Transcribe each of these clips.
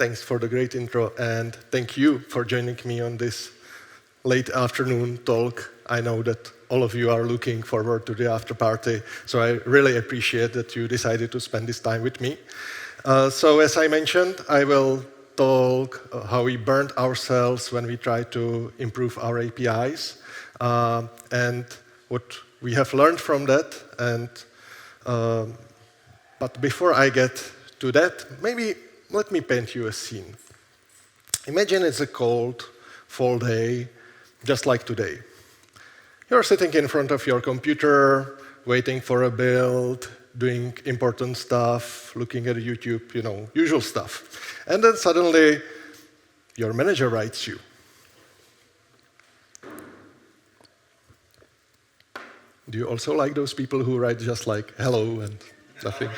thanks for the great intro, and thank you for joining me on this late afternoon talk. I know that all of you are looking forward to the after party, so I really appreciate that you decided to spend this time with me. So as I mentioned, I will talk how we burned ourselves when we tried to improve our APIs, and what we have learned from that. And but before I get to that, maybe let me paint you a scene. Imagine it's a cold, fall day, just like today. You're sitting in front of your computer, waiting for a build, doing important stuff, looking at YouTube, usual stuff. And then suddenly, your manager writes you. Do you also like those people who write just like hello and nothing?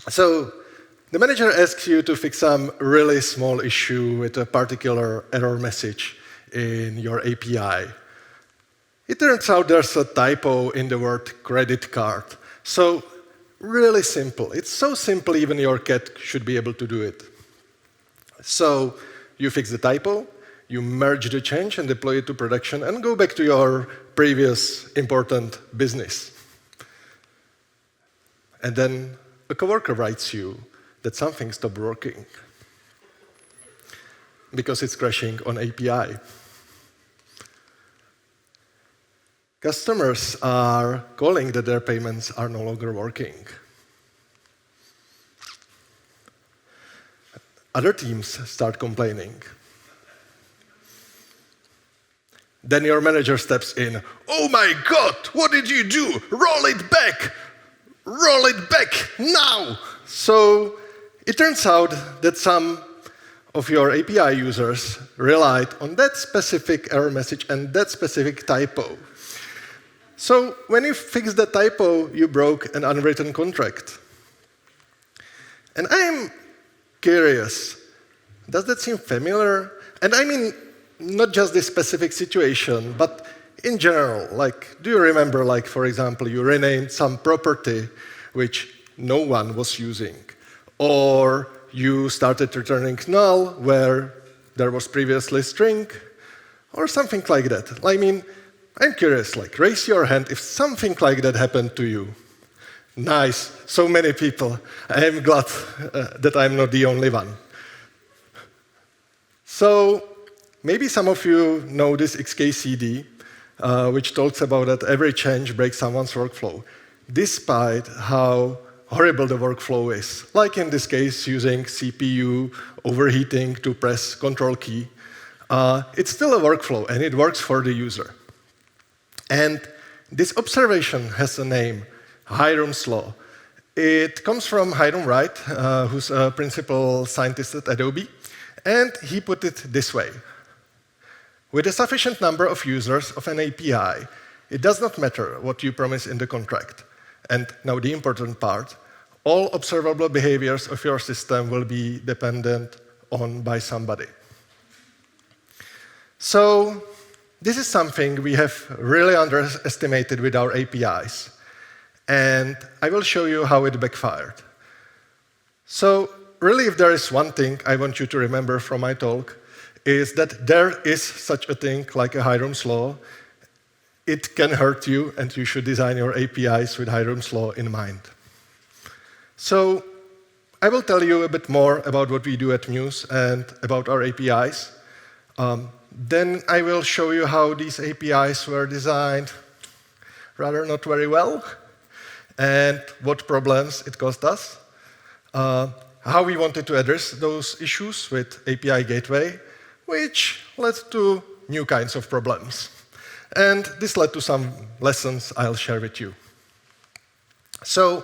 So the manager asks you to fix some really small issue with a particular error message in your API. It turns out there's a typo in the word credit card. So really simple. It's so simple even your cat should be able to do it. So you fix the typo, you merge the change and deploy it to production and go back to your previous important business. And then a coworker writes you that something stopped working because it's crashing on API. Customers are calling that their payments are no longer working. Other teams start complaining. Then your manager steps in. Oh my God, what did you do? Roll it back! Roll it back now! So it turns out that some of your API users relied on that specific error message and that specific typo. So when you fix the typo, you broke an unwritten contract. And I'm curious, does that seem familiar? And I mean, not just this specific situation, but in general, do you remember, for example, you renamed some property which no one was using, or you started returning null where there was previously string, or something like that. I mean, I'm curious, raise your hand if something like that happened to you. Nice, so many people. I am glad that I'm not the only one. So maybe some of you know this XKCD, which talks about that every change breaks someone's workflow, despite how horrible the workflow is. Like in this case, using CPU overheating to press Control key. It's still a workflow, and it works for the user. And this observation has a name, Hiram's law. It comes from Hiram Wright, who's a principal scientist at Adobe, and he put it this way. With a sufficient number of users of an API, it does not matter what you promise in the contract. And now the important part, all observable behaviors of your system will be dependent on by somebody. So this is something we have really underestimated with our APIs. And I will show you how it backfired. So really, if there is one thing I want you to remember from my talk, is that there is such a thing like a Hiram's law. It can hurt you, and you should design your APIs with Hiram's law in mind. So I will tell you a bit more about what we do at Mews and about our APIs. Then I will show you how these APIs were designed rather not very well, and what problems it caused us, how we wanted to address those issues with API Gateway, which led to new kinds of problems. And this led to some lessons I'll share with you. So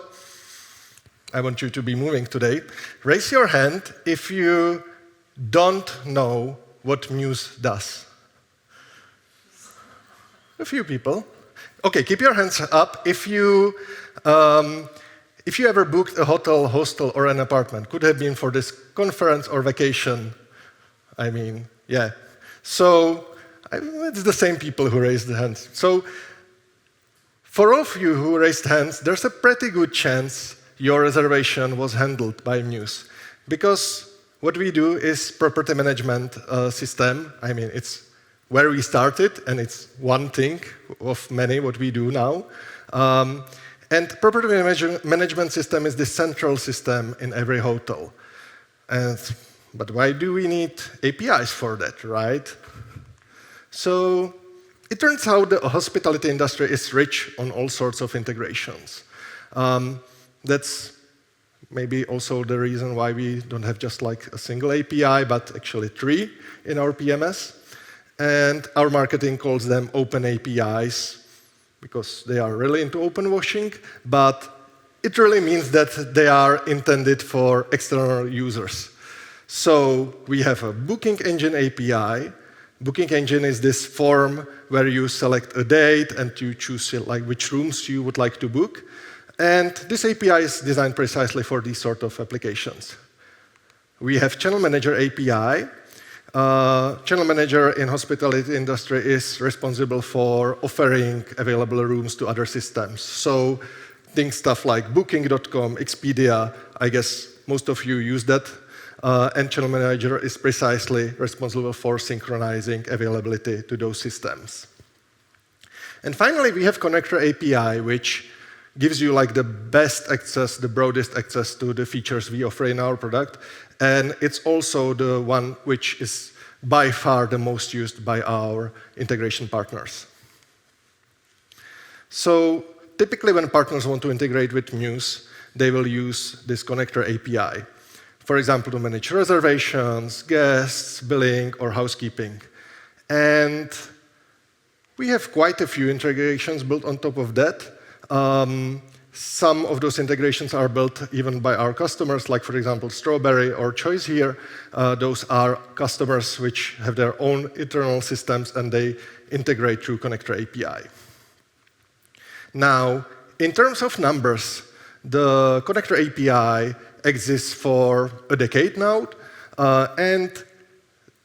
I want you to be moving today. Raise your hand if you don't know what Mews does. A few people. OK, keep your hands up if you ever booked a hotel, hostel, or an apartment. Could have been for this conference or vacation. I mean, yeah. So it's the same people who raised their hands. So for all of you who raised hands, there's a pretty good chance your reservation was handled by Mews. Because what we do is property management system. I mean, it's where we started, and it's one thing of many what we do now. And property management system is the central system in every hotel. But why do we need APIs for that, right? So it turns out the hospitality industry is rich on all sorts of integrations. That's maybe also the reason why we don't have just like a single API, but actually 3 in our PMS. And our marketing calls them open APIs, because they are really into open washing, but it really means that they are intended for external users. So we have a booking engine API. Booking engine is this form where you select a date and you choose like which rooms you would like to book. And this API is designed precisely for these sort of applications. We have Channel Manager API. Channel Manager in hospitality industry is responsible for offering available rooms to other systems. So think stuff like Booking.com, Expedia, I guess most of you use that. And Channel Manager is precisely responsible for synchronizing availability to those systems. And finally, we have Connector API, which gives you like the best access, the broadest access to the features we offer in our product. And it's also the one which is by far the most used by our integration partners. So typically when partners want to integrate with Mews, they will use this Connector API. For example, to manage reservations, guests, billing, or housekeeping. And we have quite a few integrations built on top of that. Some of those integrations are built even by our customers, like, for example, Strawberry or Choice here. Those are customers which have their own internal systems, and they integrate through Connector API. Now, in terms of numbers, the Connector API exists for a decade now. And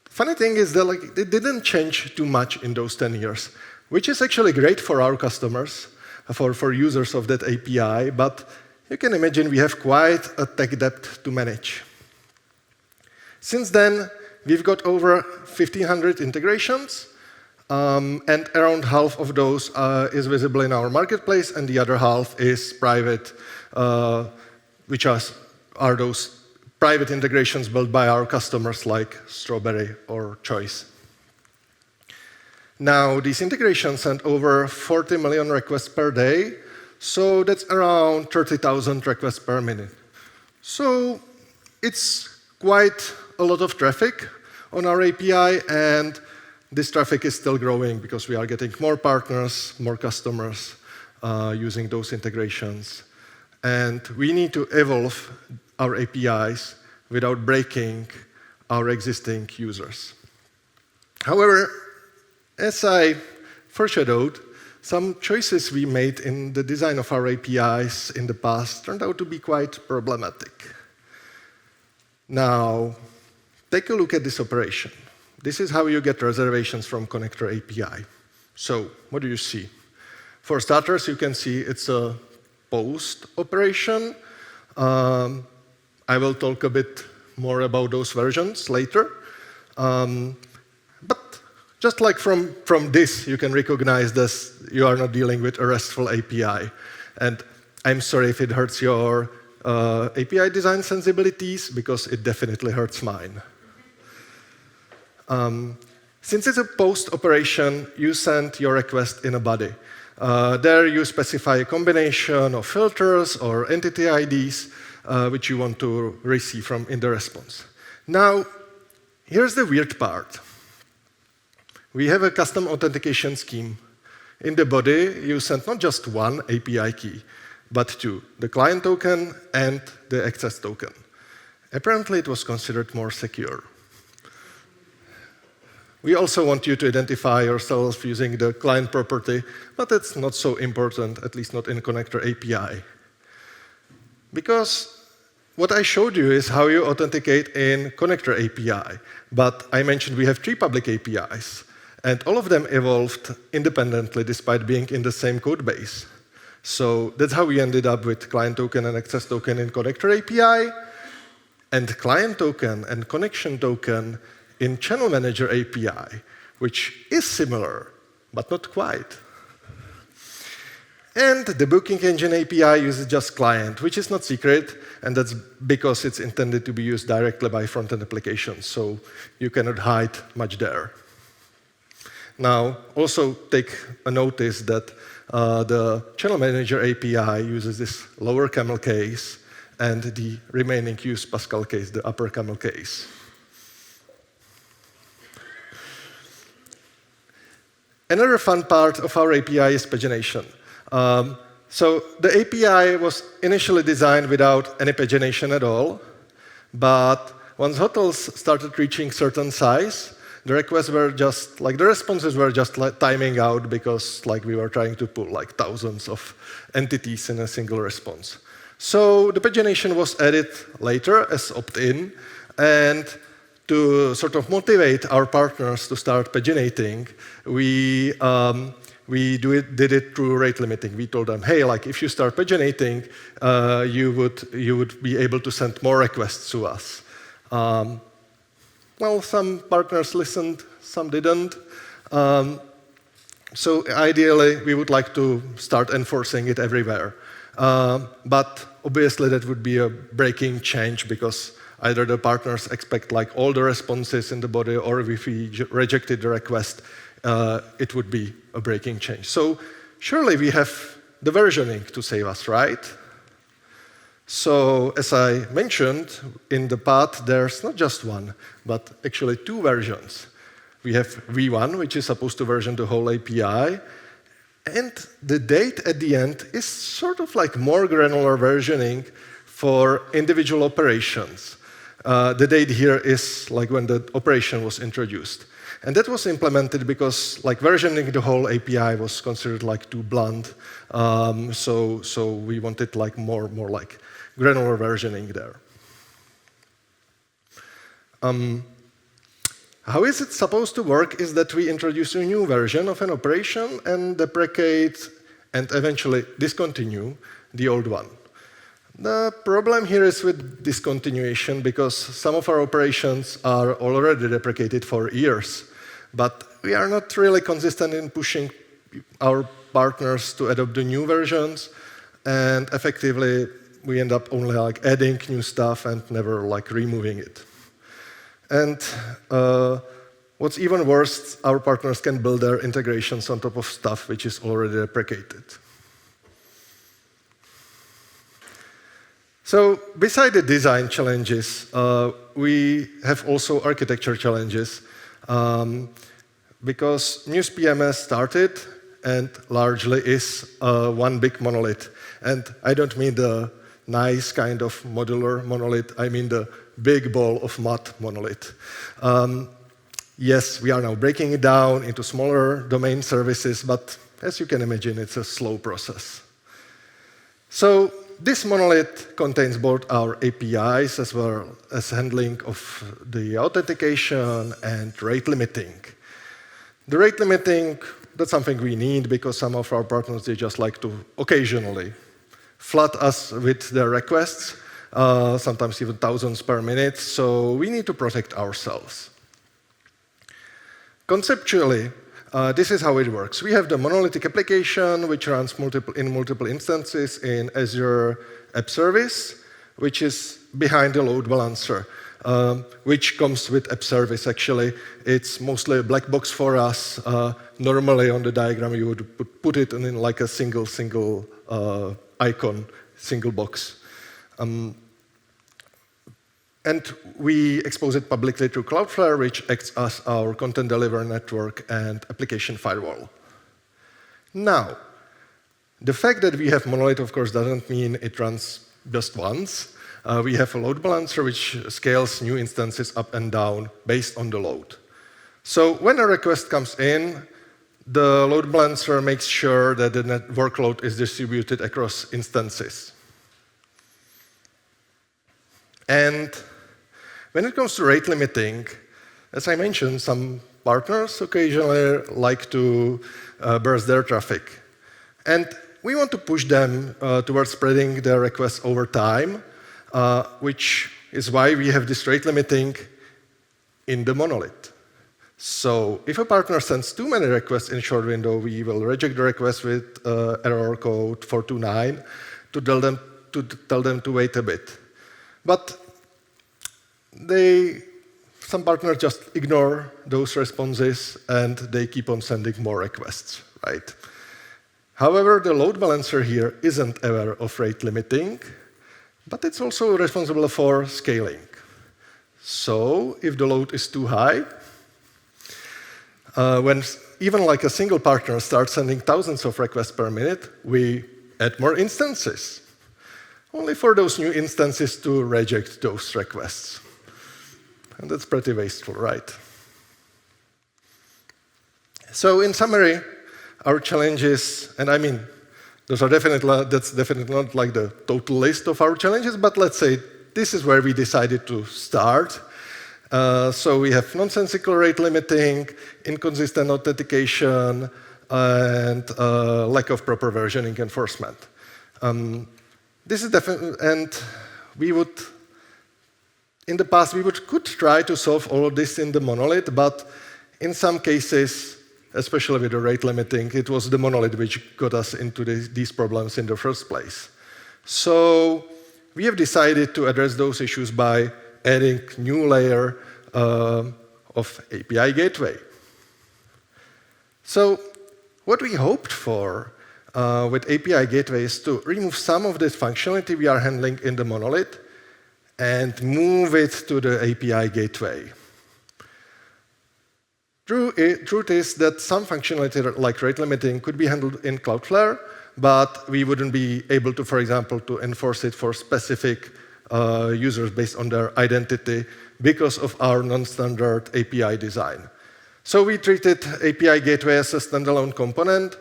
funny thing is that it didn't change too much in those 10 years, which is actually great for our customers, for users of that API, but you can imagine we have quite a tech debt to manage. Since then, we've got over 1,500 integrations, and around half of those is visible in our marketplace, and the other half is private, which are those private integrations built by our customers like Strawberry or Choice. Now, these integrations send over 40 million requests per day, so that's around 30,000 requests per minute. So it's quite a lot of traffic on our API, and this traffic is still growing because we are getting more partners, more customers using those integrations. And we need to evolve our APIs without breaking our existing users. However, as I foreshadowed, some choices we made in the design of our APIs in the past turned out to be quite problematic. Now, take a look at this operation. This is how you get reservations from Connector API. So, what do you see? For starters, you can see it's a post operation. I will talk a bit more about those versions later. But just like from this, you can recognize this, you are not dealing with a RESTful API. And I'm sorry if it hurts your API design sensibilities, because it definitely hurts mine. Since it's a post operation, you send your request in a body. There you specify a combination of filters or entity IDs which you want to receive in the response. Now, here's the weird part. We have a custom authentication scheme. In the body, you send not just one API key, but two, the client token and the access token. Apparently, it was considered more secure. We also want you to identify yourself using the client property, but it's not so important, at least not in Connector API. Because what I showed you is how you authenticate in Connector API, but I mentioned we have 3 public APIs, and all of them evolved independently despite being in the same code base. So that's how we ended up with client token and access token in Connector API. and client token and connection token in Channel Manager API, which is similar, but not quite. And the booking engine API uses just client, which is not secret, and that's because it's intended to be used directly by front-end applications, so you cannot hide much there. Now, also take a notice that the Channel Manager API uses this lower camel case, and the remaining use Pascal case, the upper camel case. Another fun part of our API is pagination. So the API was initially designed without any pagination at all, but once hotels started reaching certain size, the requests were just, like the responses were just like timing out because like we were trying to pull like thousands of entities in a single response. So the pagination was added later as opt-in, and to sort of motivate our partners to start paginating, we did it through rate limiting. We told them, hey, like if you start paginating, you would be able to send more requests to us. Well, some partners listened, some didn't. So ideally, we would like to start enforcing it everywhere. But obviously, that would be a breaking change because either the partners expect like all the responses in the body, or if we rejected the request, it would be a breaking change. So surely we have the versioning to save us, right? So as I mentioned, in the path, there's not just one, but actually two versions. We have V1, which is supposed to version the whole API, and the date at the end is sort of like more granular versioning for individual operations. The date here is like when the operation was introduced. And that was implemented because like versioning the whole API was considered like too blunt. So we wanted like more like granular versioning there. How is it supposed to work is that we introduce a new version of an operation and deprecate and eventually discontinue the old one. The problem here is with discontinuation because some of our operations are already deprecated for years, but we are not really consistent in pushing our partners to adopt the new versions, and effectively we end up only like adding new stuff and never like removing it. And what's even worse, our partners can build their integrations on top of stuff which is already deprecated. So beside the design challenges, we have also architecture challenges because Mews PMS started and largely is one big monolith. And I don't mean the nice kind of modular monolith, I mean the big ball of mud monolith. Yes, we are now breaking it down into smaller domain services, but as you can imagine, it's a slow process. So this monolith contains both our APIs as well as handling of the authentication and rate limiting. The rate limiting, that's something we need because some of our partners, they just like to occasionally flood us with their requests, sometimes even thousands per minute, so we need to protect ourselves. Conceptually, this is how it works. We have the monolithic application, which runs in multiple instances in Azure App Service, which is behind the load balancer, which comes with App Service, actually. It's mostly a black box for us. Normally, on the diagram, you would put it in like a single icon, single box. And we expose it publicly to Cloudflare, which acts as our content delivery network and application firewall. Now, the fact that we have monolith, of course, doesn't mean it runs just once. We have a load balancer, which scales new instances up and down based on the load. So when a request comes in, the load balancer makes sure that the workload is distributed across instances. And when it comes to rate limiting, as I mentioned, some partners occasionally like to burst their traffic. And we want to push them towards spreading their requests over time, which is why we have this rate limiting in the monolith. So if a partner sends too many requests in a short window, we will reject the request with error code 429 to tell them to wait a bit. But some partners just ignore those responses, and they keep on sending more requests, right? However, the load balancer here isn't aware of rate limiting, but it's also responsible for scaling. So if the load is too high, when even like a single partner starts sending thousands of requests per minute, we add more instances, only for those new instances to reject those requests. And that's pretty wasteful, right? So in summary, our challenges, and I mean, that's definitely not like the total list of our challenges, but let's say this is where we decided to start. So we have nonsensical rate limiting, inconsistent authentication, and lack of proper versioning enforcement. This is definitely, and we would, in the past, could try to solve all of this in the monolith, but in some cases, especially with the rate limiting, it was the monolith which got us into these problems in the first place. So we have decided to address those issues by adding new layer of API gateway. So what we hoped for with API gateway is to remove some of this functionality we are handling in the monolith and move it to the API gateway. Truth is that some functionality like rate limiting could be handled in Cloudflare, but we wouldn't be able to, for example, to enforce it for specific users based on their identity because of our non-standard API design. So we treated API gateway as a standalone component.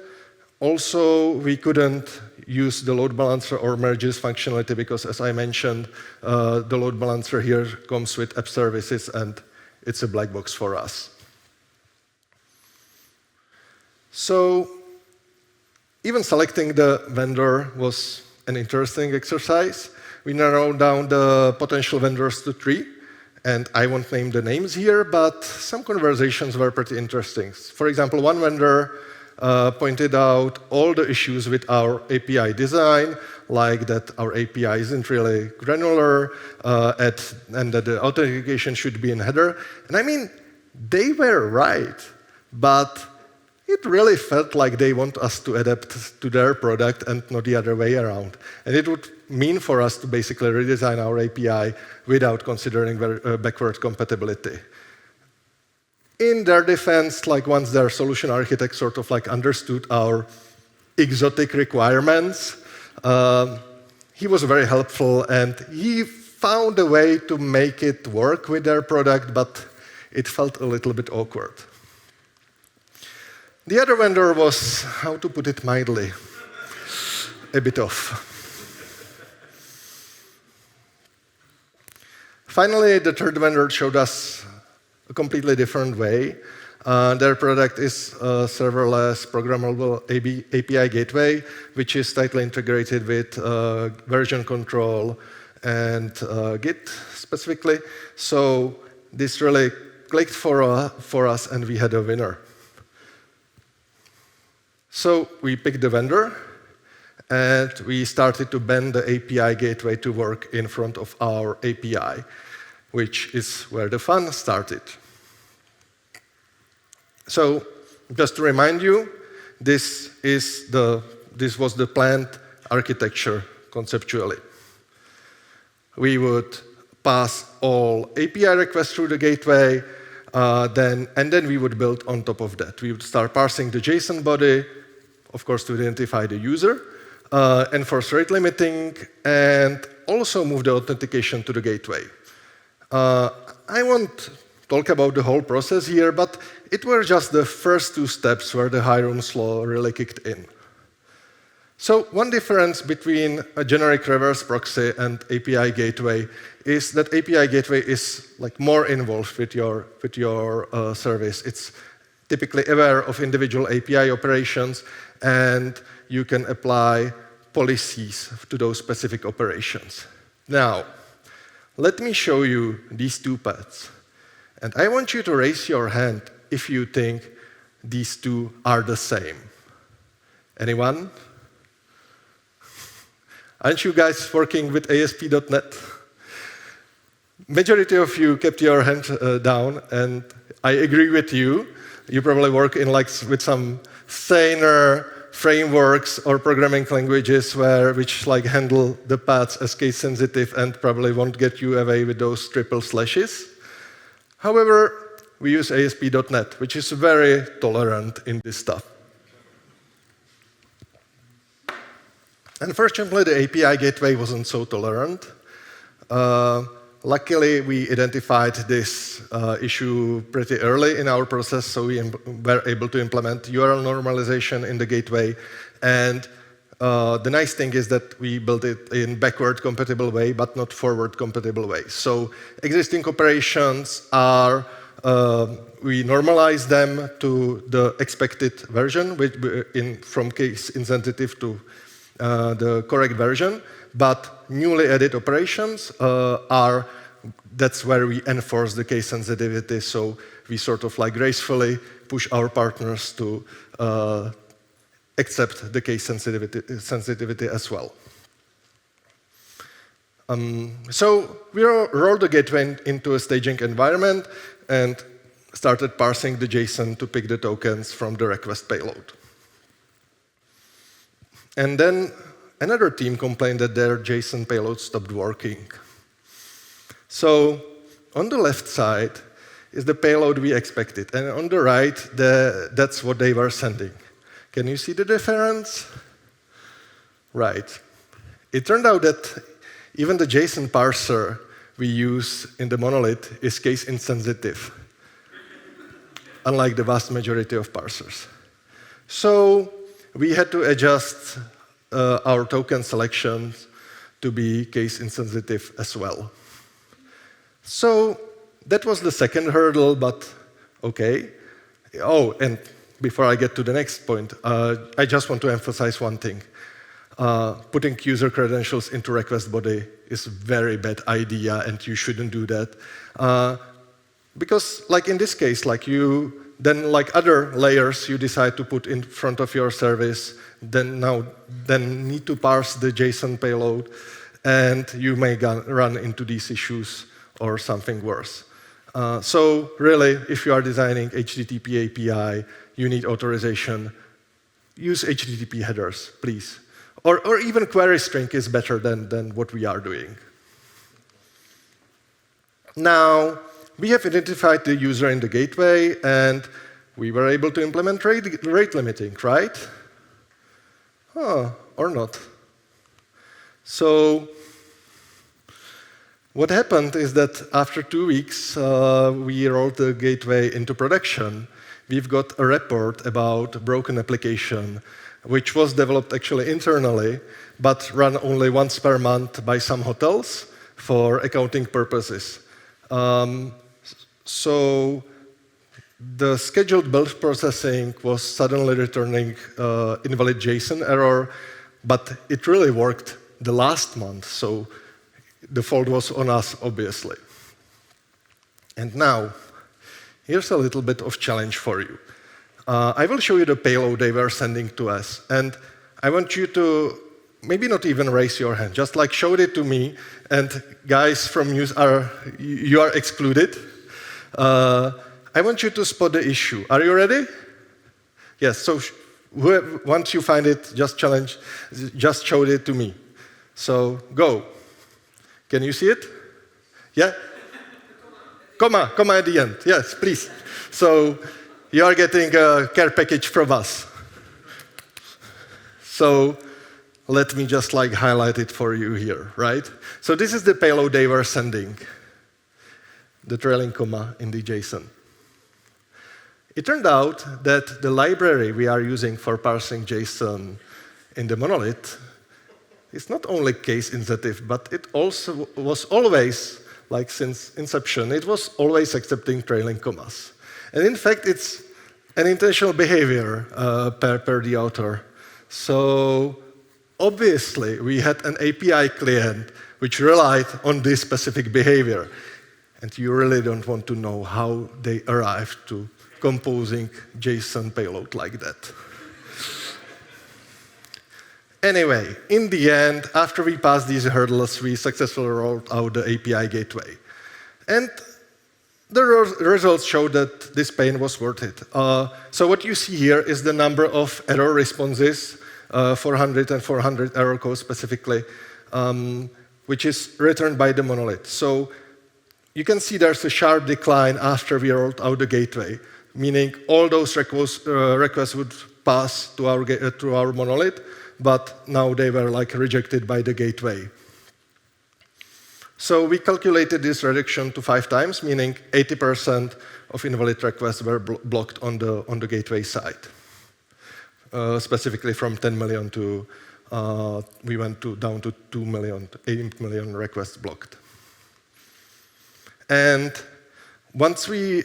Also, we couldn't use the load balancer or merges functionality because, as I mentioned, the load balancer here comes with app services, and it's a black box for us. So even selecting the vendor was an interesting exercise. We narrowed down the potential vendors to 3, and I won't name the names here, but some conversations were pretty interesting. For example, one vendor pointed out all the issues with our API design, like that our API isn't really granular, and that the authentication should be in header. And I mean, they were right, but it really felt like they want us to adapt to their product and not the other way around. And it would mean for us to basically redesign our API without considering backward compatibility. In their defense, like once their solution architect sort of like understood our exotic requirements, he was very helpful, and he found a way to make it work with their product, but it felt a little bit awkward. The other vendor was, how to put it mildly, a bit off. Finally, the third vendor showed us a completely different way. Their product is a serverless programmable API gateway, which is tightly integrated with version control and Git specifically. So this really clicked for us, and we had a winner. So we picked the vendor, and we started to bend the API gateway to work in front of our API, which is where the fun started. So just to remind you, this was the planned architecture conceptually. We would pass all API requests through the gateway, and then we would build on top of that. We would start parsing the JSON body, of course, to identify the user, enforce rate limiting, and also move the authentication to the gateway. I won't talk about the whole process here, but it were just the first 2 steps where the high-rooms law really kicked in. So one difference between a generic reverse proxy and API gateway is that API gateway is like more involved with your service. It's typically aware of individual API operations, and you can apply policies to those specific operations. Now, let me show you these two paths. And I want you to raise your hand if you think these two are the same. Anyone? Aren't you guys working with ASP.NET? Majority of you kept your hand down, and I agree with you. You probably work in with some saner frameworks or programming languages which handle the paths as case sensitive and probably won't get you away with those triple slashes. However, we use ASP.NET, which is very tolerant in this stuff. Unfortunately, the API gateway wasn't so tolerant. Luckily, we identified this issue pretty early in our process, so we were able to implement URL normalization in the gateway. And the nice thing is that we built it in backward compatible way, but not forward compatible way. So existing operations are, we normalize them to the expected version, from case insensitive to the correct version. But newly added operations that's where we enforce the case sensitivity. So we sort of gracefully push our partners to accept the case sensitivity as well. So we rolled the gateway into a staging environment and started parsing the JSON to pick the tokens from the request payload. And then another team complained that their JSON payload stopped working. So on the left side is the payload we expected, and on the right, that's what they were sending. Can you see the difference? Right. It turned out that even the JSON parser we use in the monolith is case insensitive, unlike the vast majority of parsers. So we had to adjust our token selections to be case insensitive as well. So that was the second hurdle, but OK. Oh, and before I get to the next point, I just want to emphasize one thing. Putting user credentials into request body is a very bad idea, and you shouldn't do that. Because in this case, then other layers you decide to put in front of your service, then need to parse the JSON payload, and you may run into these issues or something worse. So really, if you are designing HTTP API, you need authorization. Use HTTP headers, please. Or even query string is better than what we are doing. Now, we have identified the user in the gateway, and we were able to implement rate limiting, right? Or not. So what happened is that after 2 weeks, we rolled the gateway into production. We've got a report about broken application, which was developed actually internally, but run only once per month by some hotels for accounting purposes. So the scheduled build processing was suddenly returning invalid JSON error, but it really worked the last month, so the fault was on us, obviously. And now, here's a little bit of challenge for you. I will show you the payload they were sending to us, and I want you to maybe not even raise your hand, just show it to me, and guys from Mews you are excluded. I want you to spot the issue. Are you ready? Yes, so once you find it, just show it to me. So go. Can you see it? Yeah? Comma at the end. Yes, please. So you are getting a care package from us. So let me just highlight it for you here, right? So this is the payload they were sending, the trailing comma in the JSON. It turned out that the library we are using for parsing JSON in the monolith is not only case insensitive, but it also was always, since inception, it was always accepting trailing commas. And in fact, it's an intentional behavior per the author. So obviously, we had an API client which relied on this specific behavior. And you really don't want to know how they arrived to composing JSON payload like that. Anyway, in the end, after we passed these hurdles, we successfully rolled out the API gateway. And the results show that this pain was worth it. So what you see here is the number of error responses, 400 and 400 error codes specifically, which is returned by the monolith. So you can see there's a sharp decline after we rolled out the gateway, meaning all those requests would pass to our monolith, but now they were like rejected by the gateway. So we calculated this reduction to 5 times, meaning 80% of invalid requests were blocked on the gateway side. Specifically from 10 million to, we went down to 2 million, 8 million requests blocked. And once we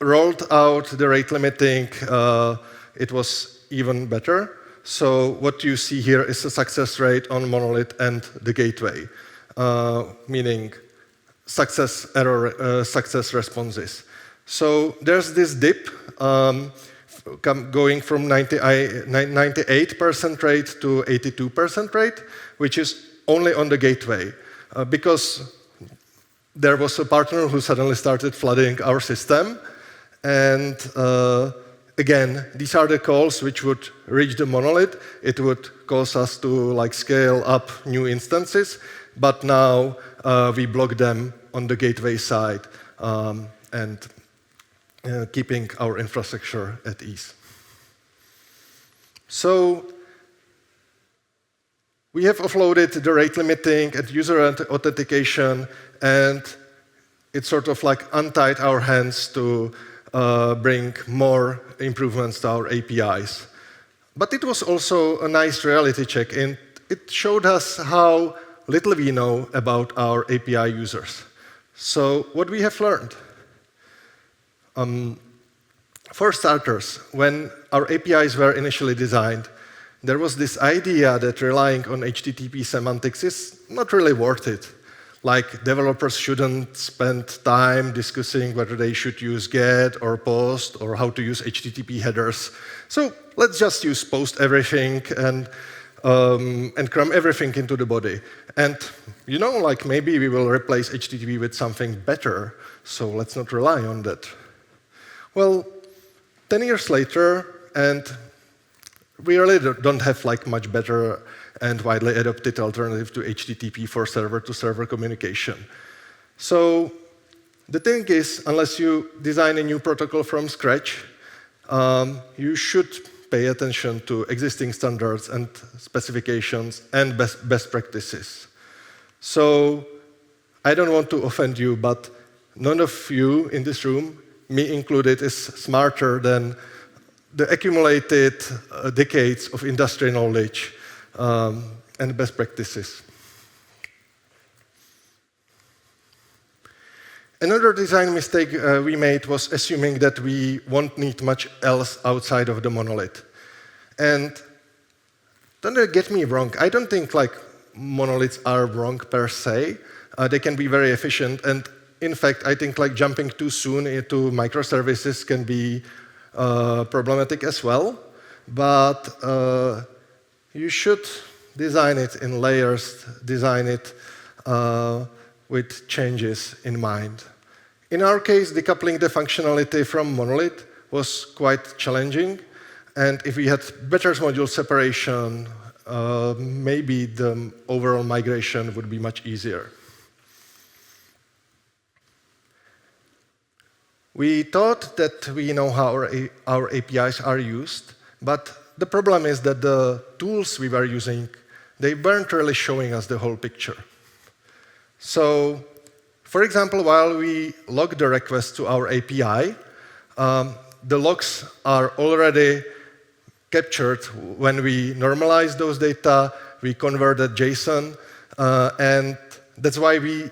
rolled out the rate limiting, it was even better. So what you see here is the success rate on monolith and the gateway. Meaning success responses. So there's this dip going from 98% rate to 82% rate, which is only on the gateway, because there was a partner who suddenly started flooding our system. And again, these are the calls which would reach the monolith. It would cause us to like scale up new instances. But now we block them on the gateway side and keeping our infrastructure at ease. So we have offloaded the rate limiting and user authentication, and it sort of like untied our hands to bring more improvements to our APIs. But it was also a nice reality check, and it showed us how little we know about our API users. So what we have learned? For starters, when our APIs were initially designed, there was this idea that relying on HTTP semantics is not really worth it. Like developers shouldn't spend time discussing whether they should use GET or POST or how to use HTTP headers. So let's just use POST everything and cram everything into the body. And you know, like maybe we will replace HTTP with something better, so let's not rely on that. Well, 10 years later, and we really don't have like much better and widely adopted alternative to HTTP for server-to-server communication. So the thing is, unless you design a new protocol from scratch, you should pay attention to existing standards and specifications and best practices. So I don't want to offend you, but none of you in this room, me included, is smarter than the accumulated decades of industry knowledge and best practices. Another design mistake we made was assuming that we won't need much else outside of the monolith. And don't get me wrong, I don't think like monoliths are wrong per se. They can be very efficient, and in fact, I think like jumping too soon into microservices can be problematic as well. But you should design it in layers, design it with changes in mind. In our case, decoupling the functionality from monolith was quite challenging. And if we had better module separation, maybe the overall migration would be much easier. We thought that we know how our APIs are used, but the problem is that the tools we were using, they weren't really showing us the whole picture. So, for example, while we log the request to our API, the logs are already captured when we normalize those data, we convert that JSON, and that's why we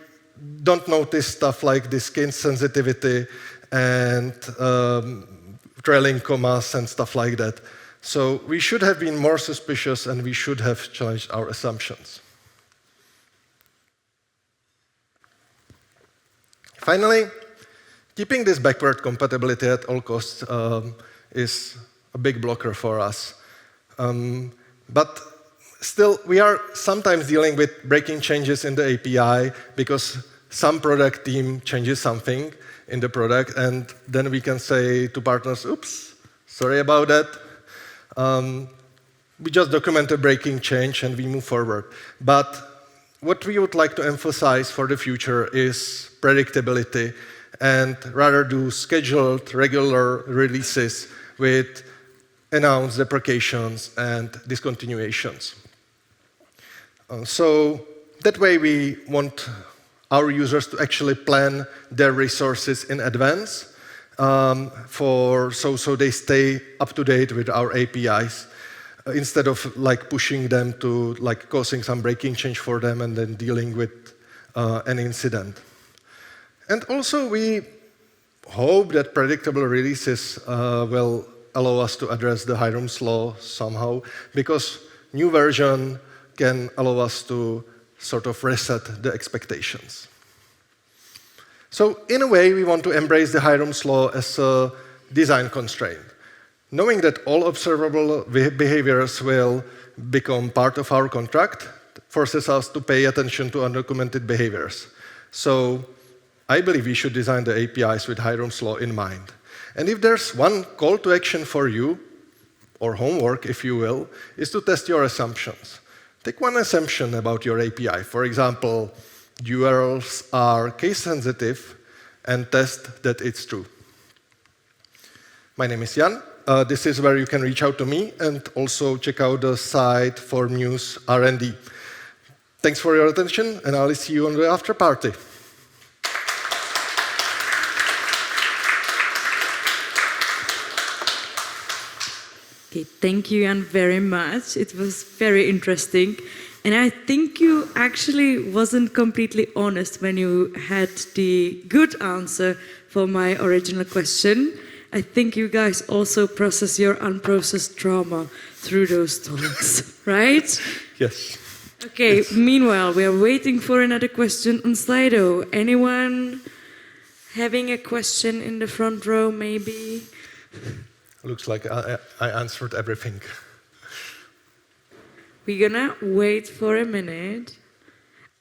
don't notice stuff like this case sensitivity and trailing commas and stuff like that. So we should have been more suspicious, and we should have challenged our assumptions. Finally, keeping this backward compatibility at all costs is a big blocker for us. But still, we are sometimes dealing with breaking changes in the API because some product team changes something in the product, and then we can say to partners, oops, sorry about that. We just document a breaking change and we move forward. But what we would like to emphasize for the future is predictability, and rather do scheduled, regular releases with announced deprecations and discontinuations. So that way we want our users to actually plan their resources in advance so they stay up to date with our APIs instead of pushing them to causing some breaking change for them and then dealing with an incident. And also we hope that predictable releases will allow us to address the Hiram's law somehow, because new version can allow us to sort of reset the expectations. So in a way, we want to embrace the Hiram's law as a design constraint. Knowing that all observable behaviors will become part of our contract forces us to pay attention to undocumented behaviors. So I believe we should design the APIs with Hiram's law in mind. And if there's one call to action for you, or homework, if you will, is to test your assumptions. Take one assumption about your API. For example, URLs are case-sensitive, and test that it's true. My name is Jan. This is where you can reach out to me, and also check out the site for Mews R&D. Thanks for your attention, and I'll see you on the after party. Okay, thank you, Jan, very much. It was very interesting. And I think you actually wasn't completely honest when you had the good answer for my original question. I think you guys also process your unprocessed trauma through those talks, right? Yes. Okay, yes. Meanwhile, we are waiting for another question on Slido. Anyone having a question in the front row, maybe? Looks like I answered everything. We're gonna wait for a minute.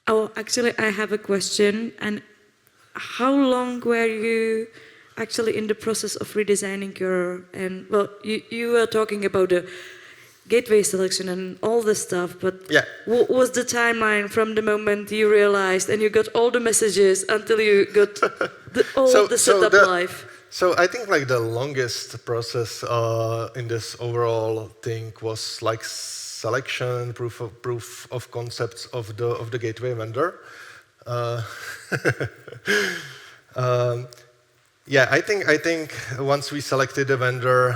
Oh, actually, I have a question. And how long were you actually in the process of redesigning your? And well, you were talking about the gateway selection and all this stuff, but yeah. What was the timeline from the moment you realized and you got all the messages until you got the setup live? So I think the longest process in this overall thing was selection, proof of concepts of the gateway vendor. Yeah, I think once we selected the vendor,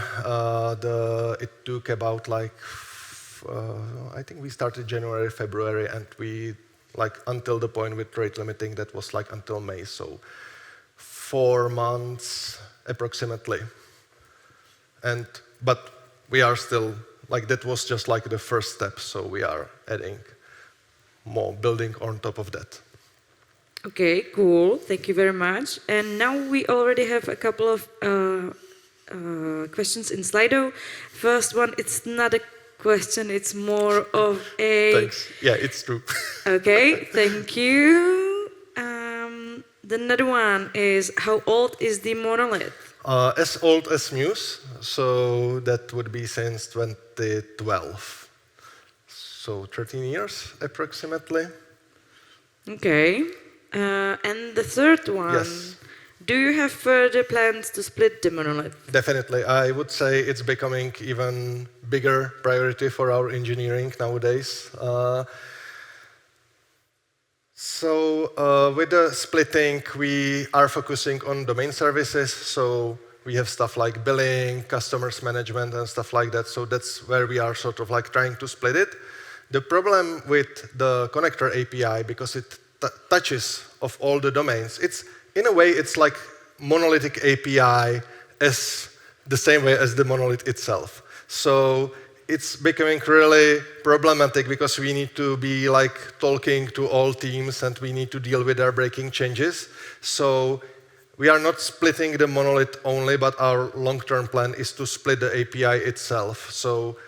it took about I think we started January, February, and we until the point with rate limiting that was until May. So 4 months approximately. But we are still that was just the first step. So we are adding more building on top of that. Okay, cool. Thank you very much. And now we already have a couple of questions in Slido. First one, it's not a question, it's more of a... Thanks. Yeah, it's true. Okay, thank you. The another one is, how old is the monolith? As old as Mews, so that would be since 2012. So 13 years approximately. Okay. And the third one, yes. Do you have further plans to split the monolith? Definitely. I would say it's becoming even bigger priority for our engineering nowadays. So with the splitting, we are focusing on domain services. So we have stuff like billing, customers management, and stuff like that. So that's where we are sort of trying to split it. The problem with the connector API, because it touches of all the domains, in a way it's like monolithic API as the same way as the monolith itself. So it's becoming really problematic because we need to be like talking to all teams and we need to deal with their breaking changes. So we are not splitting the monolith only, but our long-term plan is to split the API itself. So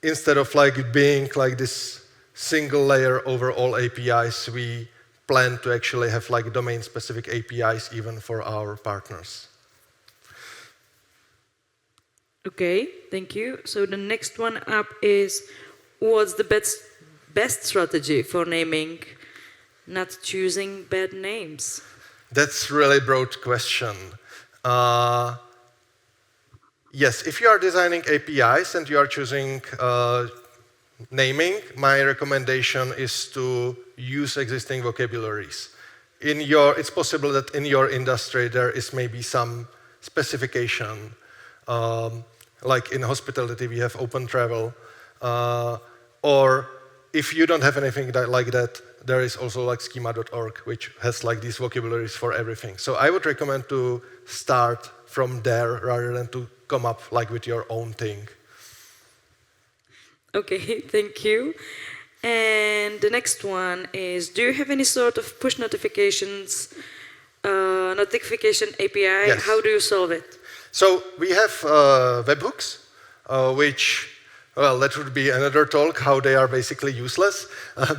instead of like being like this single layer over all APIs, we plan to actually have like domain-specific APIs even for our partners. Okay, thank you. So the next one up is, what's the best strategy for naming, not choosing bad names? That's really broad question. Yes, if you are designing APIs and you are choosing naming, my recommendation is to use existing vocabularies. It's possible that in your industry there is maybe some specification. Like in hospitality, we have open travel. Or if you don't have anything like that, there is also like schema.org, which has like these vocabularies for everything. So I would recommend to start from there rather than to come up like with your own thing. Okay, thank you. And the next one is, do you have any sort of push notification API? Yes. How do you solve it? So we have webhooks, which, well, that would be another talk, how they are basically useless,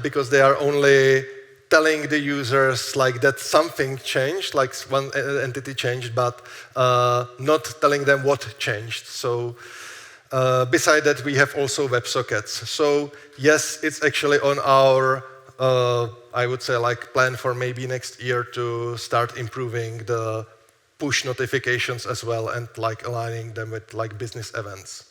because they are only telling the users like that something changed, like one entity changed, but not telling them what changed. So beside that, we have also WebSockets. So yes, it's actually on our, I would say, like plan for maybe next year to start improving the push notifications as well and like aligning them with like business events.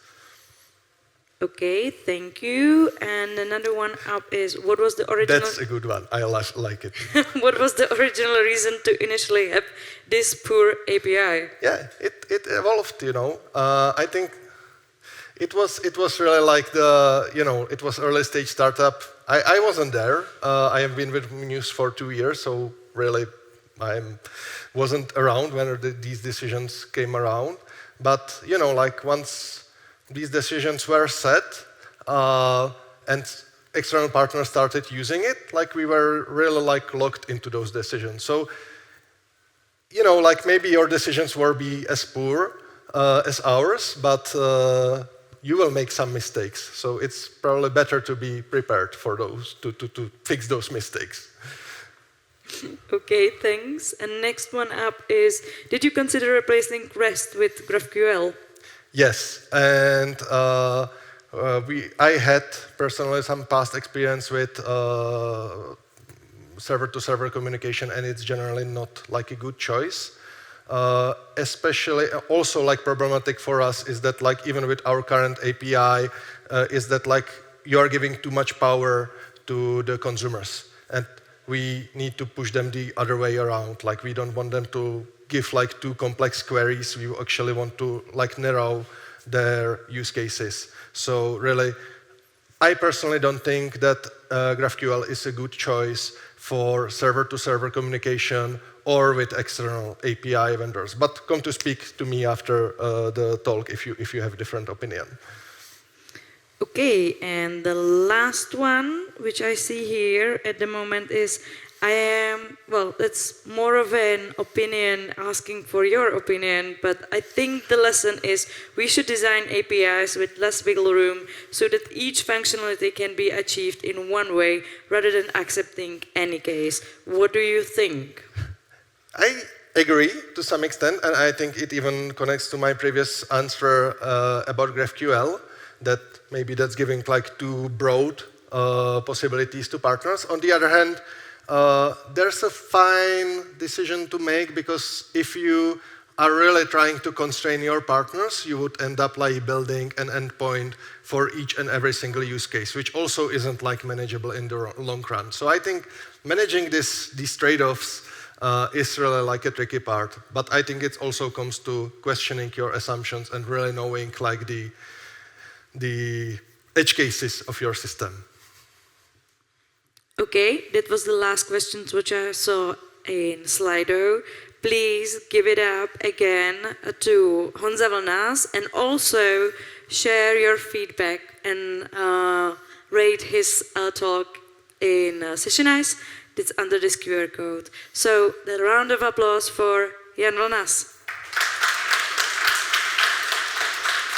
Okay, thank you. And another one up is, what was the original... That's a good one. I like it. What was the original reason to initially have this poor API? Yeah, it evolved, you know. I think it was really like the, you know, it was early stage startup. I wasn't there. I have been with Mews for 2 years, so really I wasn't around when these decisions came around. But, you know, like once these decisions were set and external partners started using it, like we were really like locked into those decisions. So, you know, like maybe your decisions won't be as poor as ours, but you will make some mistakes. So it's probably better to be prepared for those, to fix those mistakes. Okay, thanks. And next one up is, did you consider replacing REST with GraphQL? Yes, and I had personally some past experience with server-to-server communication, and it's generally not like a good choice. Especially, also like problematic for us is that like even with our current API, is that like you are giving too much power to the consumers, and we need to push them the other way around. Like we don't want them to give like too complex queries. We actually want to like narrow their use cases. So really, I personally don't think that GraphQL is a good choice for server-to-server communication or with external API vendors. But come to speak to me after the talk if you have a different opinion. Okay, and the last one, which I see here at the moment is, well, that's more of an opinion, asking for your opinion, but I think the lesson is we should design APIs with less wiggle room so that each functionality can be achieved in one way rather than accepting any case. What do you think? I agree to some extent, and I think it even connects to my previous answer about GraphQL, that maybe that's giving like too broad possibilities to partners. On the other hand, there's a fine decision to make, because if you are really trying to constrain your partners, you would end up like building an endpoint for each and every single use case, which also isn't like manageable in the long run. So I think managing these trade-offs is really like a tricky part. But I think it also comes to questioning your assumptions and really knowing like the edge cases of your system. Okay, that was the last questions which I saw in Slido. Please give it up again to Vlnas and also share your feedback and rate his talk in Sessionize. It's under this QR code. So, a round of applause for Jan Vlnas.